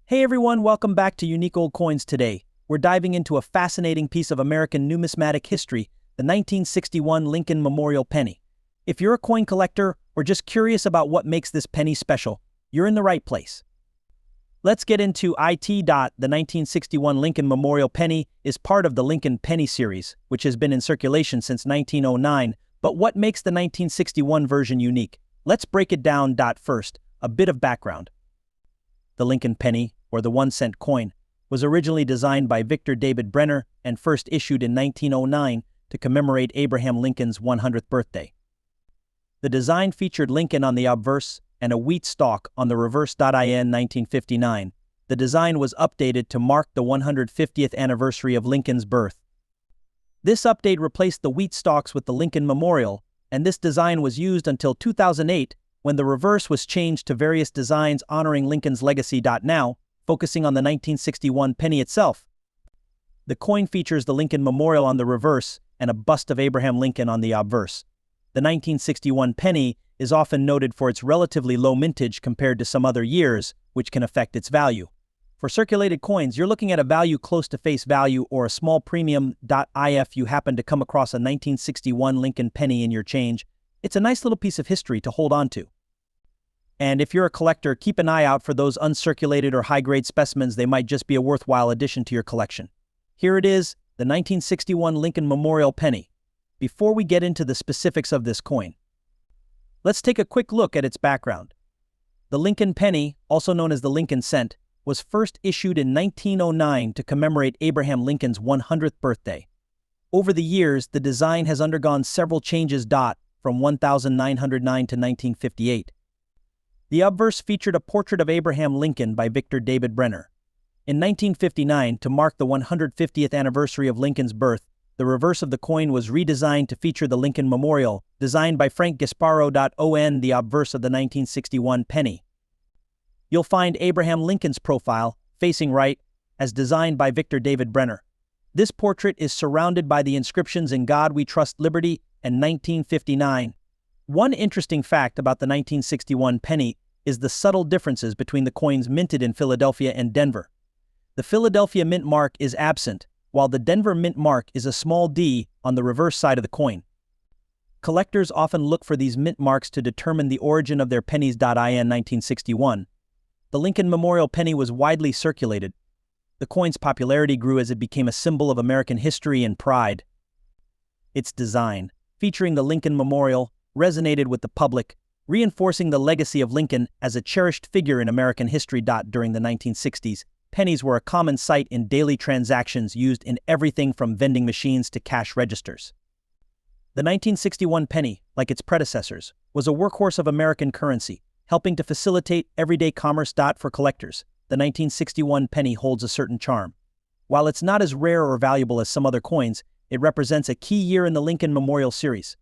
Hey everyone, welcome back to Unique Old Coins today. We're diving into a fascinating piece of American numismatic history, the 1961 Lincoln Memorial Penny. If you're a coin collector or just curious about what makes this penny special, you're in the right place. Let's get into it. The 1961 Lincoln Memorial Penny is part of the Lincoln Penny series, which has been in circulation since 1909, but what makes the 1961 version unique? Let's break it down. First, a bit of background. The Lincoln penny, or the 1-cent coin, was originally designed by Victor David Brenner and first issued in 1909 to commemorate Abraham Lincoln's 100th birthday. The design featured Lincoln on the obverse and a wheat stalk on the reverse. In 1959, the design was updated to mark the 150th anniversary of Lincoln's birth. This update replaced the wheat stalks with the Lincoln Memorial, and this design was used until 2008, when the reverse was changed to various designs honoring Lincoln's legacy. Now, focusing on the 1961 penny itself. The coin features the Lincoln Memorial on the reverse and a bust of Abraham Lincoln on the obverse. The 1961 penny is often noted for its relatively low mintage compared to some other years, which can affect its value. For circulated coins, you're looking at a value close to face value or a small premium. If you happen to come across a 1961 Lincoln penny in your change, it's a nice little piece of history to hold on to. And if you're a collector, keep an eye out for those uncirculated or high-grade specimens. They might just be a worthwhile addition to your collection. Here it is, the 1961 Lincoln Memorial Penny. Before we get into the specifics of this coin, let's take a quick look at its background. The Lincoln penny, also known as the Lincoln cent, was first issued in 1909 to commemorate Abraham Lincoln's 100th birthday. Over the years, the design has undergone several changes. From 1909 to 1958. The obverse featured a portrait of Abraham Lincoln by Victor David Brenner. In 1959, to mark the 150th anniversary of Lincoln's birth, the reverse of the coin was redesigned to feature the Lincoln Memorial, designed by Frank Gasparo. The obverse of the 1961 penny. You'll find Abraham Lincoln's profile, facing right, as designed by Victor David Brenner. This portrait is surrounded by the inscriptions "In God We Trust, Liberty" and 1959. One interesting fact about the 1961 penny is the subtle differences between the coins minted in Philadelphia and Denver. The Philadelphia mint mark is absent, while the Denver mint mark is a small d on the reverse side of the coin. Collectors often look for these mint marks to determine the origin of their pennies. In 1961, the Lincoln Memorial penny was widely circulated. The coin's popularity grew as it became a symbol of American history and pride. Its design, featuring the Lincoln Memorial, resonated with the public, reinforcing the legacy of Lincoln as a cherished figure in American history. During the 1960s, pennies were a common sight in daily transactions used in everything from vending machines to cash registers. The 1961 penny, like its predecessors, was a workhorse of American currency, helping to facilitate everyday commerce. For collectors, the 1961 penny holds a certain charm. While it's not as rare or valuable as some other coins, it represents a key year in the Lincoln Memorial series.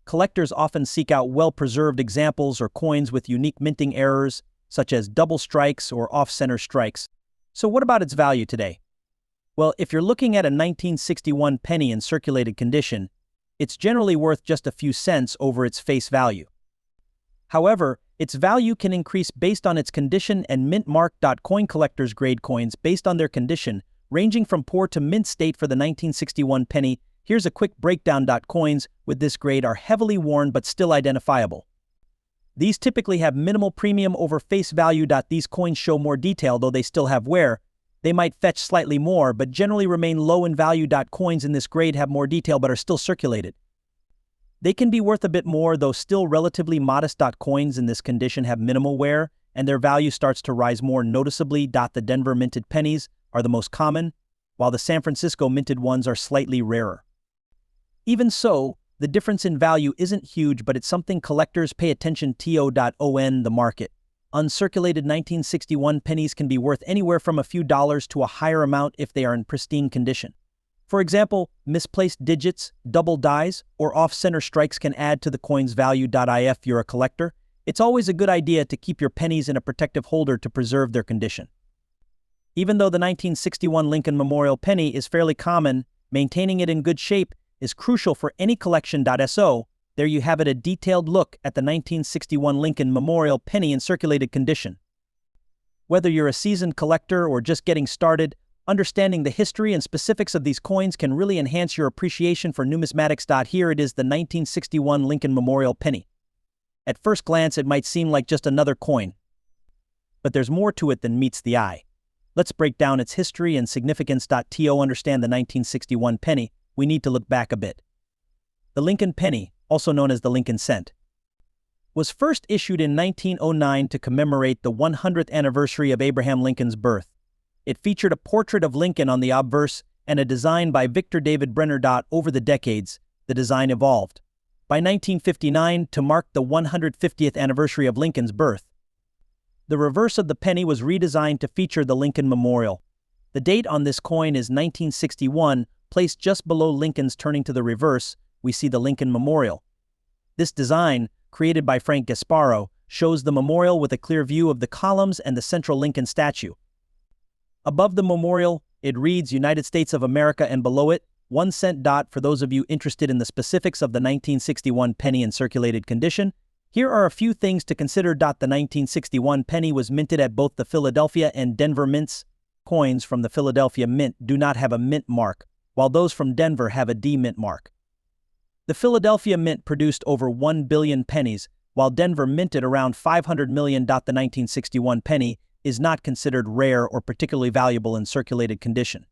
Collectors often seek out well-preserved examples or coins with unique minting errors, such as double strikes or off-center strikes. So what about its value today? Well, if you're looking at a 1961 penny in circulated condition, it's generally worth just a few cents over its face value. However, its value can increase based on its condition and mint mark. Coin collectors grade coins based on their condition, ranging from poor to mint state. For the 1961 penny, here's a quick breakdown. Coins with this grade are heavily worn but still identifiable. These typically have minimal premium over face value. These coins show more detail, though they still have wear. They might fetch slightly more, but generally remain low in value. Coins in this grade have more detail but are still circulated. They can be worth a bit more, though still relatively modest. Coins in this condition have minimal wear, and their value starts to rise more noticeably. The Denver minted pennies are the most common, while the San Francisco minted ones are slightly rarer. Even so, the difference in value isn't huge, but it's something collectors pay attention to. The market. Uncirculated 1961 pennies can be worth anywhere from a few dollars to a higher amount if they are in pristine condition. For example, misplaced digits, double dies, or off-center strikes can add to the coin's value. If you're a collector, it's always a good idea to keep your pennies in a protective holder to preserve their condition. Even though the 1961 Lincoln Memorial penny is fairly common, maintaining it in good shape is crucial for any collection. So, there you have it, a detailed look at the 1961 Lincoln Memorial penny in circulated condition. Whether you're a seasoned collector or just getting started, understanding the history and specifics of these coins can really enhance your appreciation for numismatics. Here it is, the 1961 Lincoln Memorial Penny. At first glance, it might seem like just another coin, but there's more to it than meets the eye. Let's break down its history and significance. To understand the 1961 penny, we need to look back a bit. The Lincoln penny, also known as the Lincoln cent, was first issued in 1909 to commemorate the 100th anniversary of Abraham Lincoln's birth. It featured a portrait of Lincoln on the obverse and a design by Victor David Brenner. Over the decades, the design evolved. By 1959, to mark the 150th anniversary of Lincoln's birth, the reverse of the penny was redesigned to feature the Lincoln Memorial. The date on this coin is 1961, placed just below Lincoln's turning to the reverse, we see the Lincoln Memorial. This design, created by Frank Gasparo, shows the memorial with a clear view of the columns and the central Lincoln statue. Above the memorial, it reads United States of America, and below it, 1 cent. For those of you interested in the specifics of the 1961 penny in circulated condition, here are a few things to consider. The 1961 penny was minted at both the Philadelphia and Denver mints. Coins from the Philadelphia mint do not have a mint mark, while those from Denver have a D mint mark. The Philadelphia mint produced over 1 billion pennies, while Denver minted around 500 million. The 1961 penny is not considered rare or particularly valuable in circulated condition.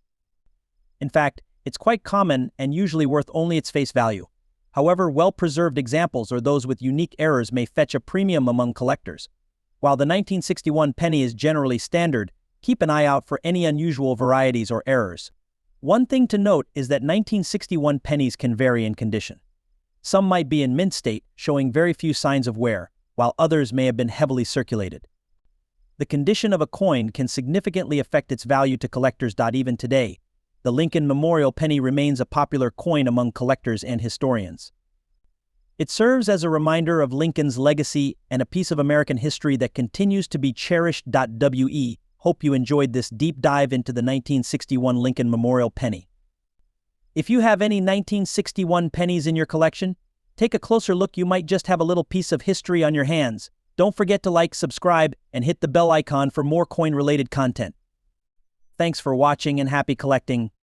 In fact, it's quite common and usually worth only its face value. However, well-preserved examples or those with unique errors may fetch a premium among collectors. While the 1961 penny is generally standard, keep an eye out for any unusual varieties or errors. One thing to note is that 1961 pennies can vary in condition. Some might be in mint state, showing very few signs of wear, while others may have been heavily circulated. The condition of a coin can significantly affect its value to collectors. Even today, the Lincoln Memorial penny remains a popular coin among collectors and historians. It serves as a reminder of Lincoln's legacy and a piece of American history that continues to be cherished. Hope you enjoyed this deep dive into the 1961 Lincoln Memorial penny. If you have any 1961 pennies in your collection, take a closer look. You might just have a little piece of history on your hands. Don't forget to like, subscribe, and hit the bell icon for more coin-related content. Thanks for watching and happy collecting.